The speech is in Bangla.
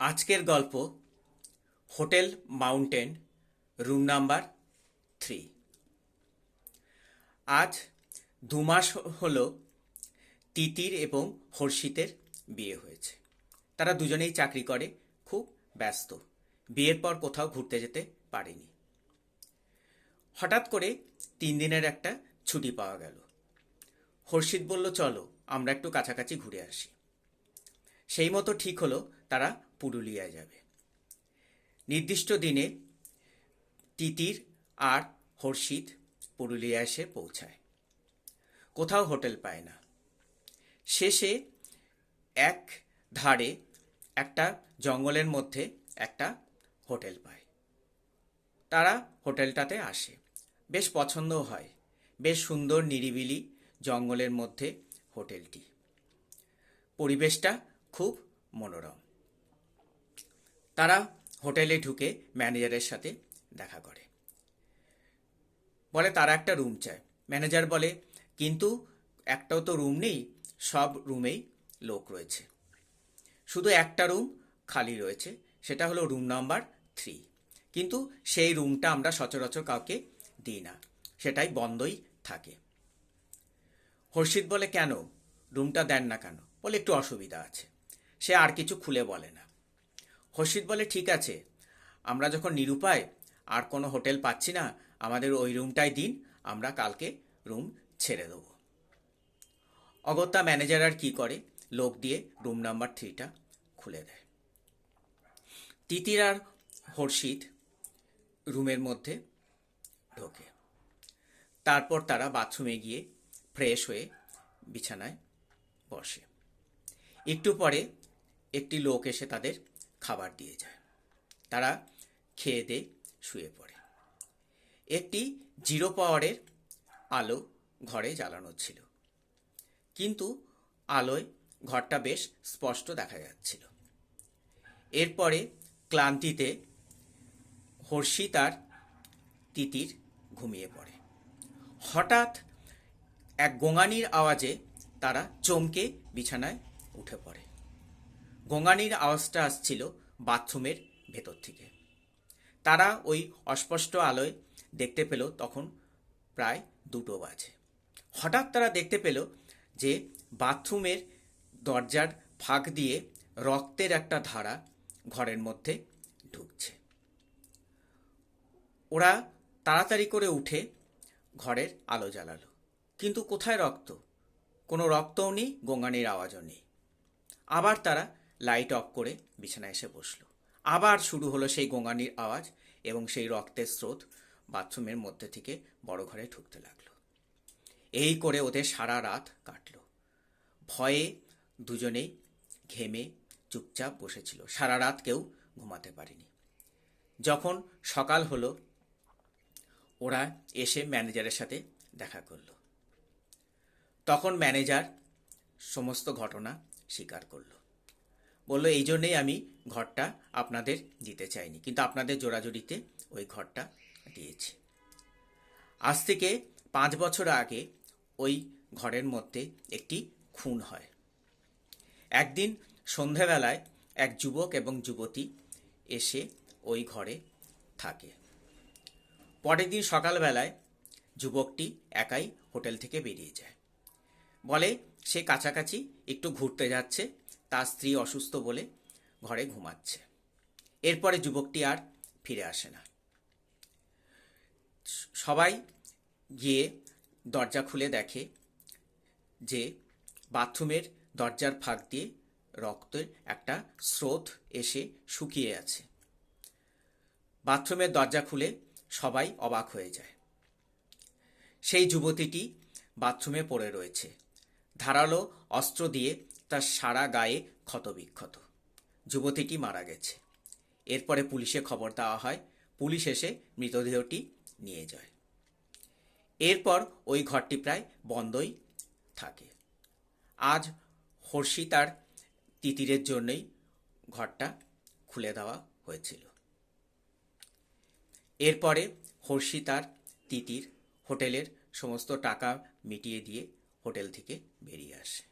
আজকের গল্প হোটেল মাউন্টেন, রুম নাম্বার 3। আজ 2 মাস হলো তিতির এবং হর্ষিতের বিয়ে হয়েছে। তারা দুজনেই চাকরি করে, খুব ব্যস্ত। বিয়ের পর কোথাও ঘুরতে যেতে পারেনি। হঠাৎ করে 3 দিনের একটা ছুটি পাওয়া গেল। হর্ষিত বলল, চলো আমরা একটু কাছাকাছি ঘুরে আসি। সেই মতো ঠিক হলো তারা পুরুলিয়ায় যাবে। নির্দিষ্ট দিনে তিতির আর হর্ষিত পুরুলিয়া এসে পৌঁছায়। কোথাও হোটেল পায় না। শেষে এক ধারে একটা জঙ্গলের মধ্যে একটা হোটেল পায়। তারা হোটেলটাতে আসে, বেশ পছন্দও হয়। বেশ সুন্দর নিরিবিলি জঙ্গলের মধ্যে হোটেলটি। পরিবেশটা খুব মনোরম। তারা হোটেলে ঢুকে ম্যানেজারের সাথে দেখা করে। বলে তারা একটা রুম চায়। ম্যানেজার বলে, কিন্তু একটাও তো রুম নেই, সব রুমেই লোক রয়েছে, শুধু একটা রুম খালি রয়েছে, সেটা হলো রুম নাম্বার 3। কিন্তু সেই রুমটা আমরা সচরাচর কাউকে দিই না, সেটাই বন্ধই থাকে। হর্ষিত বলে, কেন রুমটা দেন না কেন? বলে একটু অসুবিধা আছে। সে আর কিছু খুলে বলে না। হর্ষিত বলে, ঠিক আছে, আমরা যখন নিরুপায় আর কোনো হোটেল পাচ্ছি না, আমাদের ওই রুমটাই দিন, আমরা কালকে রুম ছেড়ে দেবো। অগত্যা ম্যানেজার আর কি করে, লোক দিয়ে রুম নাম্বার 3টা খুলে দেয়। তিতির আর হর্ষিত রুমের মধ্যে ঢোকে। তারপর তারা বাথরুমে গিয়ে ফ্রেশ হয়ে বিছানায় বসে। একটু পরে একটি লোক এসে তাদের খাবার দিয়ে যায়। তারা খেয়ে দিয়ে শুয়ে পড়ে। একটি 0 পাওয়ারের আলো ঘরে জ্বালানো ছিল, কিন্তু আলোয় ঘরটা বেশ স্পষ্ট দেখা যাচ্ছিল। এরপরে ক্লান্তিতে হর্ষিত আর তিতির ঘুমিয়ে পড়ে। হঠাৎ এক গোঙানির আওয়াজে তারা চমকে বিছানায় উঠে পড়ে। গোঙানির আওয়াজটা আসছিল বাথরুমের ভেতর থেকে। তারা ওই অস্পষ্ট আলোয় দেখতে পেল তখন প্রায় 2টো বাজে। হঠাৎ তারা দেখতে পেল যে বাথরুমের দরজার ফাঁক দিয়ে রক্তের একটা ধারা ঘরের মধ্যে ঢুকছে। ওরা তাড়াতাড়ি করে উঠে ঘরের আলো জ্বালালো, কিন্তু কোথায় রক্ত? কোনো রক্তও নেই, গোঙানির আওয়াজও নেই। আবার তারা লাইট অফ করে বিছানায় এসে বসলো। আবার শুরু হলো সেই গোঙানির আওয়াজ এবং সেই রক্তের স্রোত বাথরুমের মধ্যে থেকে বড় ঘরে ঢুকতে লাগলো। এই করে ওদের সারা রাত কাটল। ভয়ে দুজনেই ঘেমে চুপচাপ বসেছিল। সারা রাত কেউ ঘুমাতে পারেনি। যখন সকাল হলো, ওরা এসে ম্যানেজারের সাথে দেখা করলো। তখন ম্যানেজার সমস্ত ঘটনা স্বীকার করলো। বলল, এই জন্যেই আমি ঘরটা আপনাদের দিতে চাইনি, কিন্তু আপনাদের জোরাজুরিতে ওই ঘরটা দিয়েছি। আজ থেকে 5 বছর আগে ওই ঘরের মধ্যে একটি খুন হয়। একদিন সন্ধেবেলায় এক যুবক এবং যুবতী এসে ওই ঘরে থাকে। পরের দিন সকালবেলায় যুবকটি একাই হোটেল থেকে বেরিয়ে যায়। বলে সে কাছাকাছি একটু ঘুরতে যাচ্ছে, তার স্ত্রী অসুস্থ বলে ঘরে ঘুমাচ্ছে। এরপরে যুবকটি আর ফিরে আসে না। সবাই গিয়ে দরজা খুলে দেখে যে বাথরুমের দরজার ফাঁক দিয়ে রক্তের একটা স্রোত এসে শুকিয়ে আছে। বাথরুমের দরজা খুলে সবাই অবাক হয়ে যায়। সেই যুবতীটি বাথরুমে পড়ে রয়েছে। ধারালো অস্ত্র দিয়ে তার সারা গায়ে ক্ষতবিক্ষত। যুবতীটি মারা গেছে। এরপরে পুলিশে খবর দেওয়া হয়। পুলিশ এসে মৃতদেহটি নিয়ে যায়। এরপর ওই ঘরটি প্রায় বন্ধই থাকে। আজ হর্ষিত আর তিতিরের জন্যই ঘরটা খুলে দেওয়া হয়েছিল। এরপরে হর্ষিত আর তিতির হোটেলের সমস্ত টাকা মিটিয়ে দিয়ে হোটেল থেকে বেরিয়ে আসে।